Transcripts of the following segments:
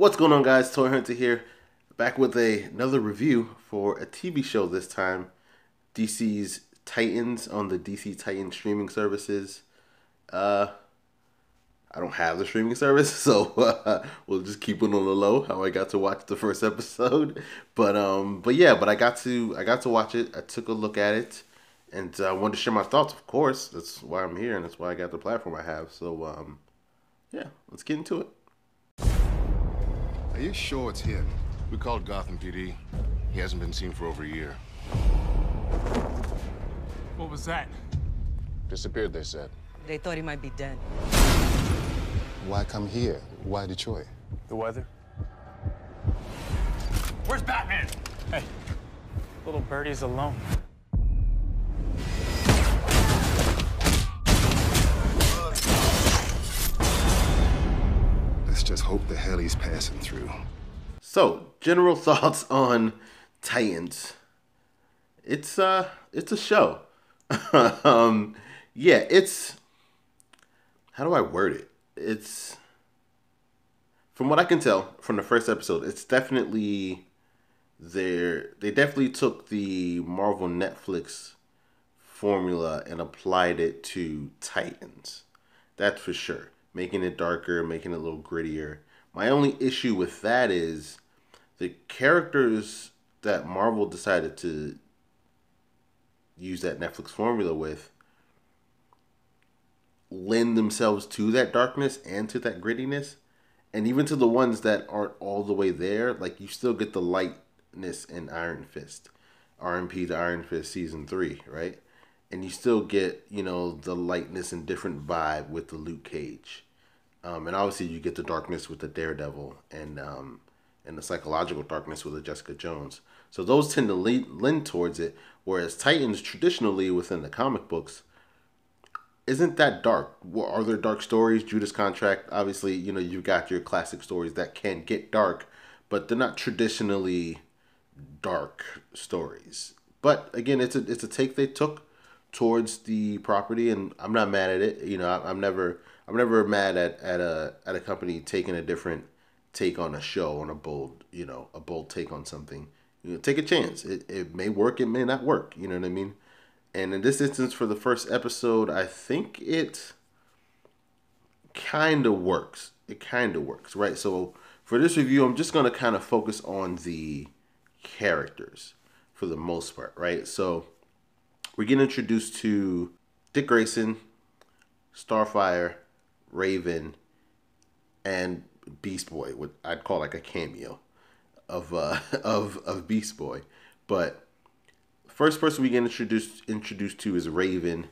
What's going on, guys? Toy Hunter here, back with another review for a TV show this time. DC's Titans on the DC Titan streaming services. I don't have the streaming service, so we'll just keep it on the low. How I got to watch the first episode, but I got to watch it. I took a look at it, and I wanted to share my thoughts. Of course, that's why I'm here, and that's why I got the platform I have. So yeah, let's get into it. Are you sure it's him? We called Gotham PD. He hasn't been seen for over a year. What was that? Disappeared, they said. They thought he might be dead. Why come here? Why Detroit? The weather? Where's Batman? Hey, little birdie's alone. Let's just hope the hell he's passing through. So, general thoughts on Titans. It's a show. Yeah, it's, how do I word it? It's, from what I can tell from the first episode, it's definitely they definitely took the Marvel Netflix formula and applied it to Titans. That's for sure. Making it darker, making it a little grittier. My only issue with that is the characters that Marvel decided to use that Netflix formula with lend themselves to that darkness and to that grittiness. And even to the ones that aren't all the way there, like you still get the lightness in Iron Fist. RMP to Iron Fist Season 3, right? And you still get, you know, the lightness and different vibe with the Luke Cage. And obviously you get the darkness with the Daredevil and the psychological darkness with the Jessica Jones. So those tend to lend towards it, whereas Titans traditionally within the comic books isn't that dark. Are there dark stories? Judas Contract, obviously, you know, you've got your classic stories that can get dark, but they're not traditionally dark stories. But again, it's a take they took towards the property, and I'm not mad at it. You know, I'm never mad at a company taking a different take on a show, on a bold take on something. You know, take a chance. It may work, it may not work. You know what I mean? And in this instance, for the first episode, I think it kind of works. It kind of works, right? So for this review, I'm just going to kind of focus on the characters for the most part, right? So we're getting introduced to Dick Grayson, Starfire, Raven, and Beastboy, what I'd call like a cameo of Beastboy. But first person we get introduced to is Raven.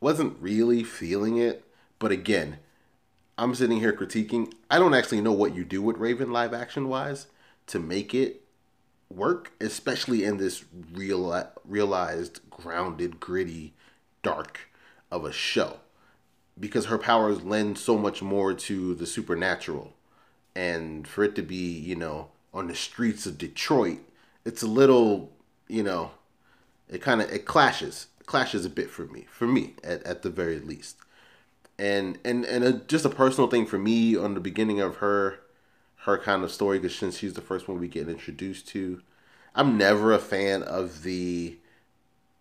Wasn't really feeling it, but again, I'm sitting here critiquing. I don't actually know what you do with Raven live action wise to make it work, especially in this realized, grounded, gritty, dark of a show, because her powers lend so much more to the supernatural, and for it to be, you know, on the streets of Detroit, it's a little, you know, it clashes a bit for me at the very least. And just a personal thing for me on the beginning of her kind of story, because since she's the first one we get introduced to, I'm never a fan of the,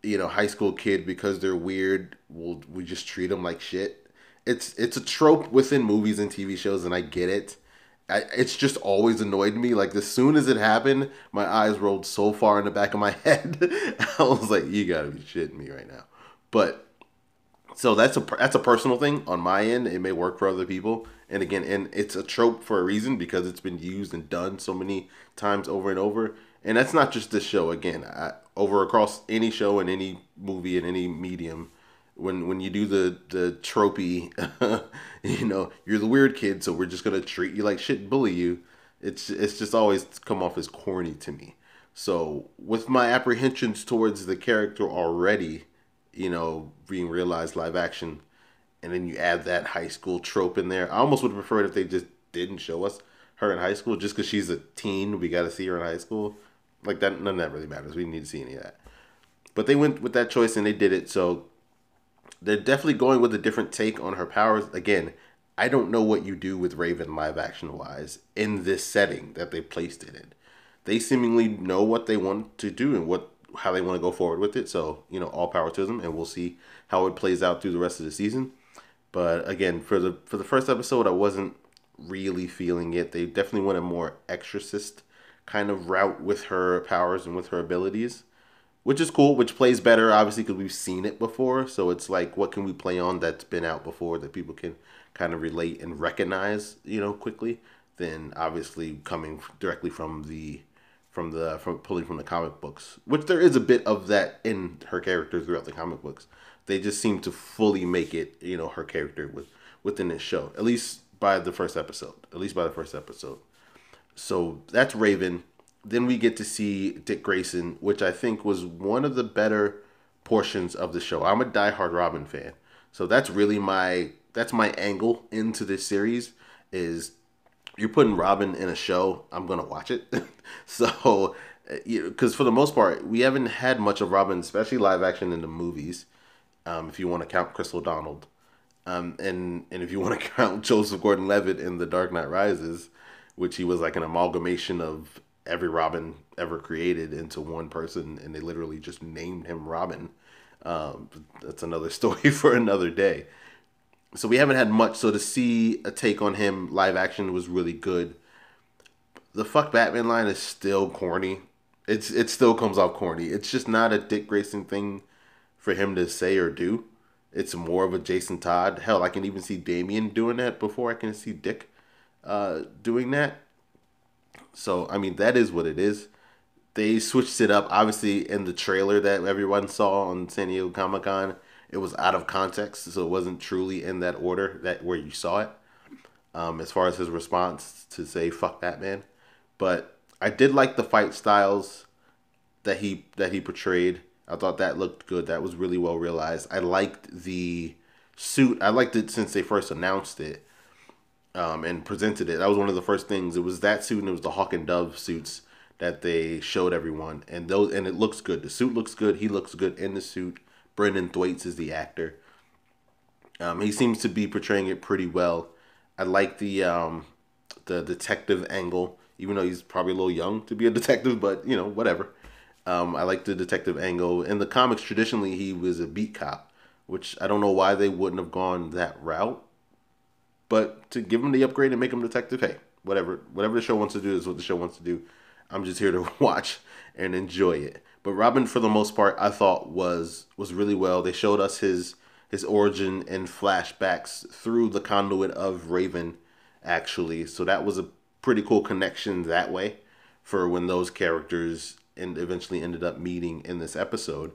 you know, high school kid because they're weird, we just treat them like shit. It's a trope within movies and TV shows, and I get it. It's just always annoyed me. Like, as soon as it happened, my eyes rolled so far in the back of my head. I was like, you gotta be shitting me right now. But so that's a personal thing on my end. It may work for other people. And again, and it's a trope for a reason, because it's been used and done so many times over and over. And that's not just this show. Again, over across any show and any movie and any medium, when you do the tropey, you know, you're the weird kid, so we're just gonna treat you like shit and bully you. It's just always come off as corny to me. So with my apprehensions towards the character already, you know, being realized live action, and then you add that high school trope in there, I almost would have preferred if they just didn't show us her in high school, just because she's a teen. We got to see her in high school. Like, that, none of that really matters. We didn't need to see any of that. But they went with that choice and they did it. So they're definitely going with a different take on her powers. Again, I don't know what you do with Raven live action wise in this setting that they placed it in. They seemingly know what they want to do and how they want to go forward with it. So, all power to them, and we'll see how it plays out through the rest of the season. But again, for the first episode, I wasn't really feeling it. They definitely went a more exorcist kind of route with her powers and with her abilities, which is cool, which plays better, obviously, because we've seen it before. So it's like, what can we play on that's been out before that people can kind of relate and recognize, quickly, than obviously coming directly from pulling from the comic books, which there is a bit of that in her character throughout the comic books. They just seem to fully make it, her character within this show, at least by the first episode. So that's Raven. Then we get to see Dick Grayson, which I think was one of the better portions of the show. I'm a diehard Robin fan, so that's really my angle into this series. Is you're putting Robin in a show, I'm gonna watch it. So, because for the most part, we haven't had much of Robin, especially live action in the movies. If you want to count Chris O'Donnell, and if you want to count Joseph Gordon-Levitt in The Dark Knight Rises, which he was like an amalgamation of every Robin ever created into one person, and they literally just named him Robin. That's another story for another day. So we haven't had much. So to see a take on him live action was really good. The fuck Batman line is still corny. It still comes off corny. It's just not a Dick Grayson thing for him to say or do. It's more of a Jason Todd. Hell, I can even see Damian doing that before I can see Dick doing that. So, I mean, that is what it is. They switched it up. Obviously, in the trailer that everyone saw on San Diego Comic-Con, it was out of context, so it wasn't truly in that order where you saw it. As far as his response to say "fuck Batman," but I did like the fight styles that he portrayed. I thought that looked good. That was really well realized. I liked the suit. I liked it since they first announced it and presented it. That was one of the first things. It was that suit, and it was the Hawk and Dove suits that they showed everyone, and it looks good. The suit looks good. He looks good in the suit. Brendan Thwaites is the actor. He seems to be portraying it pretty well. I like the detective angle, even though he's probably a little young to be a detective, but whatever. I like the detective angle. In the comics, traditionally, he was a beat cop, which I don't know why they wouldn't have gone that route. But to give him the upgrade and make him detective, hey, whatever the show wants to do is what the show wants to do. I'm just here to watch and enjoy it. But Robin, for the most part, I thought was really well. They showed us his origin and flashbacks through the conduit of Raven, actually. So that was a pretty cool connection that way for when those characters eventually ended up meeting in this episode.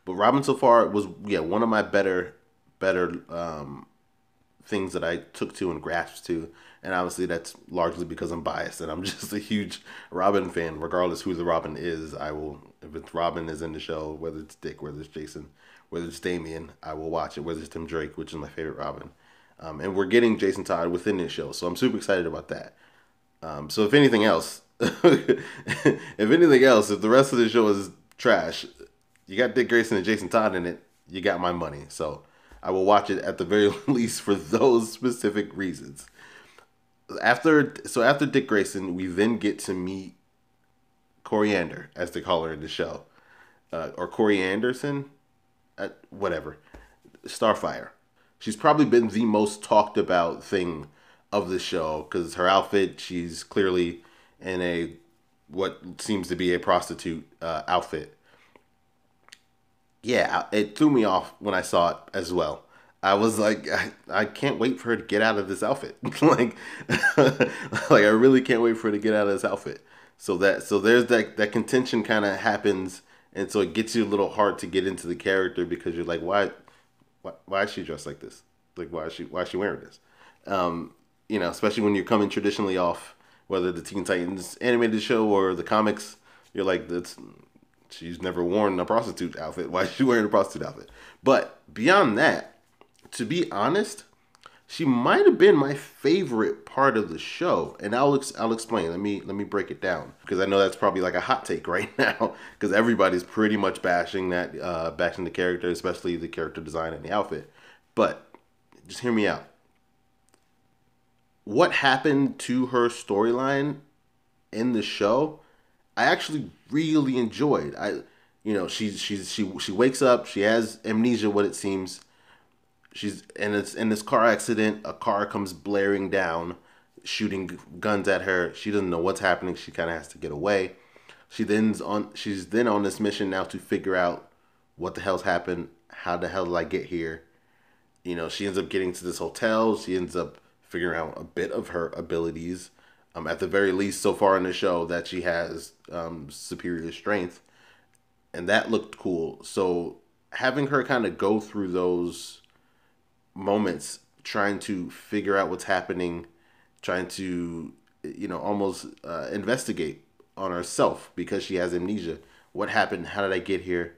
But Robin so far was one of my better things that I took to and grasped to. And obviously that's largely because I'm biased and I'm just a huge Robin fan. Regardless who the Robin is, I will, if it's Robin is in the show, whether it's Dick, whether it's Jason, whether it's Damian, I will watch it. Whether it's Tim Drake, which is my favorite Robin. And we're getting Jason Todd within this show, so I'm super excited about that. So if anything else, if the rest of the show is trash, you got Dick Grayson and Jason Todd in it, you got my money. So I will watch it at the very least for those specific reasons. After Dick Grayson, we then get to meet Coriander, as they call her in the show, or Corey Anderson, whatever, Starfire. She's probably been the most talked about thing of the show because her outfit, she's clearly in what seems to be a prostitute outfit. Yeah, it threw me off when I saw it as well. I was like, I can't wait for her to get out of this outfit. like I really can't wait for her to get out of this outfit. So there's that contention kind of happens, and so it gets you a little hard to get into the character because you're like, why is she dressed like this? Like why is she wearing this? Especially when you're coming traditionally off whether the Teen Titans animated show or the comics, you're like, she's never worn a prostitute outfit. Why is she wearing a prostitute outfit? But beyond that, to be honest, she might have been my favorite part of the show, and I'll explain. Let me break it down because I know that's probably like a hot take right now because everybody's pretty much bashing the character, especially the character design and the outfit. But just hear me out. what happened to her storyline in the show, I actually really enjoyed. She wakes up, she has amnesia, what it seems. She's in this car accident. A car comes blaring down, shooting guns at her. She doesn't know what's happening. She kind of has to get away. She's then on this mission now to figure out what the hell's happened. How the hell did I get here? She ends up getting to this hotel. She ends up figuring out a bit of her abilities. At the very least, so far in the show, that she has superior strength, and that looked cool. So having her kind of go through those moments, trying to figure out what's happening, trying to almost investigate on herself because she has amnesia. What happened? How did I get here?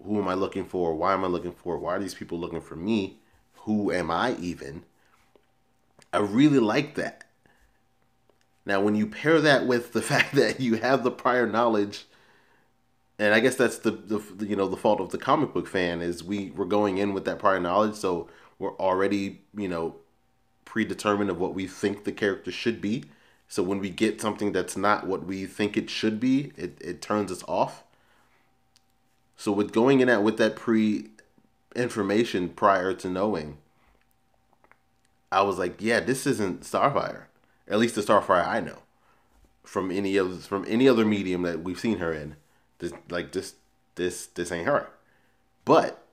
Who am I looking for? Why am I looking for? Why are these people looking for me? Who am I even? I really like that. Now, when you pair that with the fact that you have the prior knowledge, and I guess that's the fault of the comic book fan, is we're going in with that prior knowledge, so we're already predetermined of what we think the character should be. So when we get something that's not what we think it should be, it turns us off. So with going in with that information prior to knowing, I was like, yeah, this isn't Starfire. At least the Starfire I know from any other medium that we've seen her in. This ain't her. But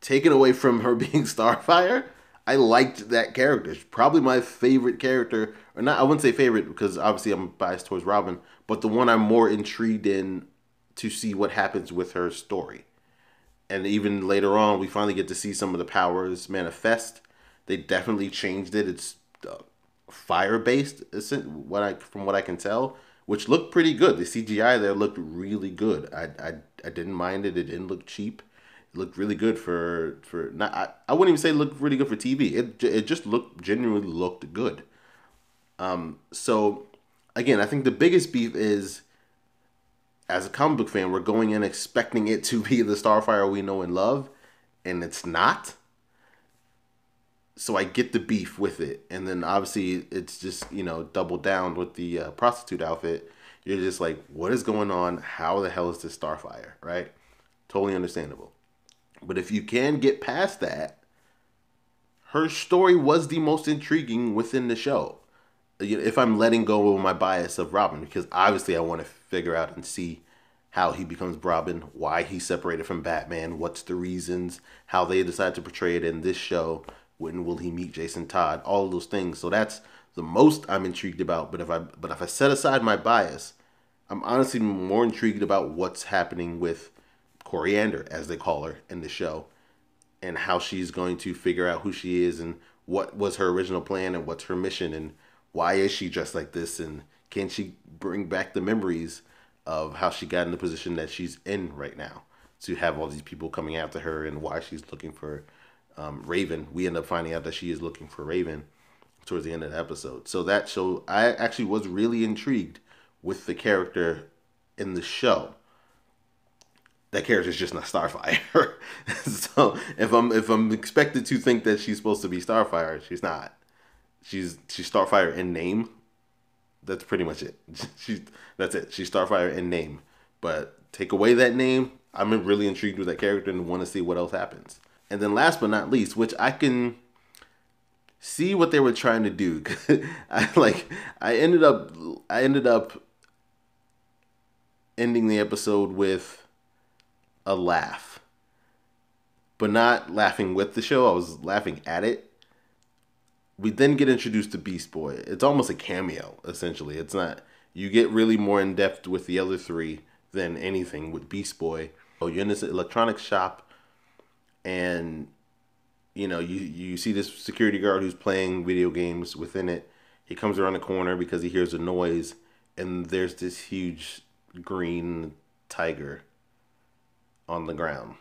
taken away from her being Starfire, I liked that character. She's probably my favorite character, or not. I wouldn't say favorite because obviously I'm biased towards Robin, but the one I'm more intrigued in to see what happens with her story. And even later on, we finally get to see some of the powers manifest. They definitely changed it. It's fire based, from what I can tell, which looked pretty good. The CGI there looked really good. I didn't mind it. It didn't look cheap. It looked really good for not. I wouldn't even say it looked really good for TV. It just genuinely looked good. So again, I think the biggest beef is, as a comic book fan, we're going in expecting it to be the Starfire we know and love, and it's not. So I get the beef with it. And then obviously it's just, doubled down with the prostitute outfit. You're just like, what is going on? How the hell is this Starfire, right? Totally understandable. But if you can get past that, her story was the most intriguing within the show. If I'm letting go of my bias of Robin, because obviously I want to figure out and see how he becomes Robin, why he's separated from Batman, what's the reasons, how they decide to portray it in this show, when will he meet Jason Todd, all of those things. So that's the most I'm intrigued about. But if I set aside my bias, I'm honestly more intrigued about what's happening with Coriander, as they call her in the show, and how she's going to figure out who she is and what was her original plan and what's her mission and why is she dressed like this, and can she bring back the memories of how she got in the position that she's in right now, to have all these people coming after her, and why she's looking for Raven. We end up finding out that she is looking for Raven towards the end of the episode. So that show, I actually was really intrigued with the character in the show. That character's just not Starfire. So if I'm expected to think that she's supposed to be Starfire, she's not. She's Starfire in name. That's pretty much it. That's it. She's Starfire in name. But take away that name, I'm really intrigued with that character and want to see what else happens. And then last but not least, which I can see what they were trying to do. I ended up ending the episode with a laugh. But not laughing with the show, I was laughing at it. We then get introduced to Beastboy. It's almost a cameo, essentially. It's not. You get really more in depth with the other three than anything with Beastboy. So you're in this electronics shop, and you see this security guard who's playing video games within it. He comes around the corner because he hears a noise, and there's this huge green tiger on the ground.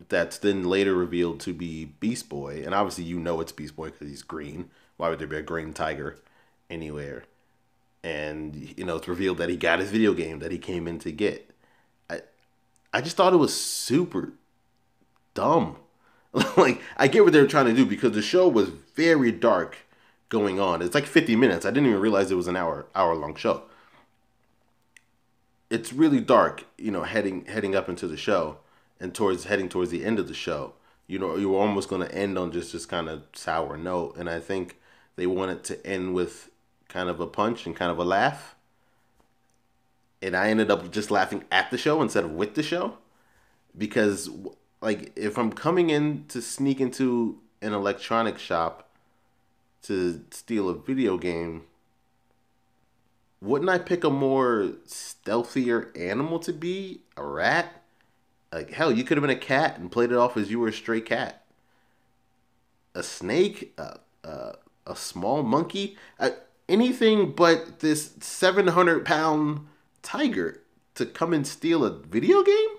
That's then later revealed to be Beast Boy, and obviously it's Beast Boy because he's green. Why would there be a green tiger anywhere? And it's revealed that he got his video game that he came in to get. I just thought it was super dumb. Like, I get what they were trying to do because the show was very dark going on. It's like 50 minutes. I didn't even realize it was an hour long show. It's really dark, you know, heading up into the show and heading towards the end of the show. You know, you were almost going to end on just kind of sour note, and I think they wanted to end with kind of a punch and kind of a laugh. And I ended up just laughing at the show instead of with the show because, like, if I'm coming in to sneak into an electronic shop to steal a video game, wouldn't I pick a more stealthier animal to be? A rat? Like, hell, you could have been a cat and played it off as you were a stray cat. A snake? A small monkey? Anything but this 700-pound tiger to come and steal a video game?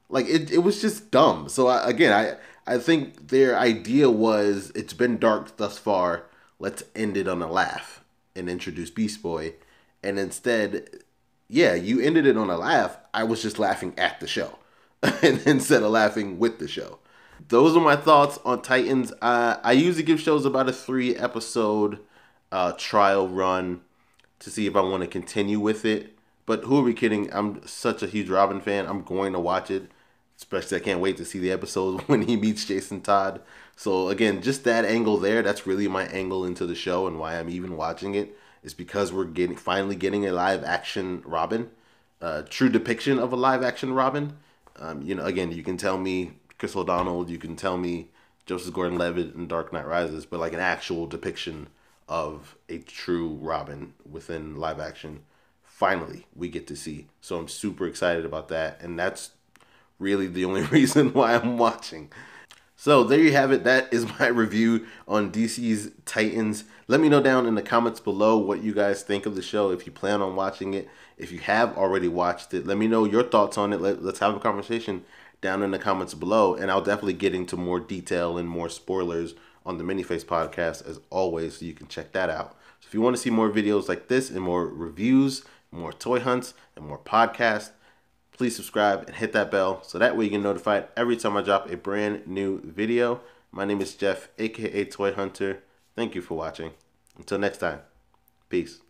Like, it was just dumb. So, I think their idea was, it's been dark thus far. Let's end it on a laugh and introduce Beastboy. And instead, yeah, you ended it on a laugh. I was just laughing at the show and instead of laughing with the show. Those are my thoughts on Titans. I usually give shows about a 3-episode trial run to see if I want to continue with it. But who are we kidding? I'm such a huge Robin fan. I'm going to watch it. Especially, I can't wait to see the episode when he meets Jason Todd. So again, just that angle there, that's really my angle into the show and why I'm even watching it. Is because we're finally getting a live action Robin, true depiction of a live action Robin. You know, again, you can tell me Chris O'Donnell, you can tell me Joseph Gordon-Levitt in Dark Knight Rises, but like an actual depiction of a true Robin within live action, finally we get to see. So I'm super excited about that, and that's really the only reason why I'm watching. So there you have it. That is my review on DC's Titans. Let me know down in the comments below what you guys think of the show, if you plan on watching it. If you have already watched it, let me know your thoughts on it. Let's have a conversation down in the comments below, and I'll definitely get into more detail and more spoilers on the Miniface podcast as always, so you can check that out. So if you want to see more videos like this and more reviews, more toy hunts, and more podcasts, please subscribe and hit that bell so that way you get notified every time I drop a brand new video. My name is Jeff, a.k.a. Toy Hunter. Thank you for watching. Until next time, peace.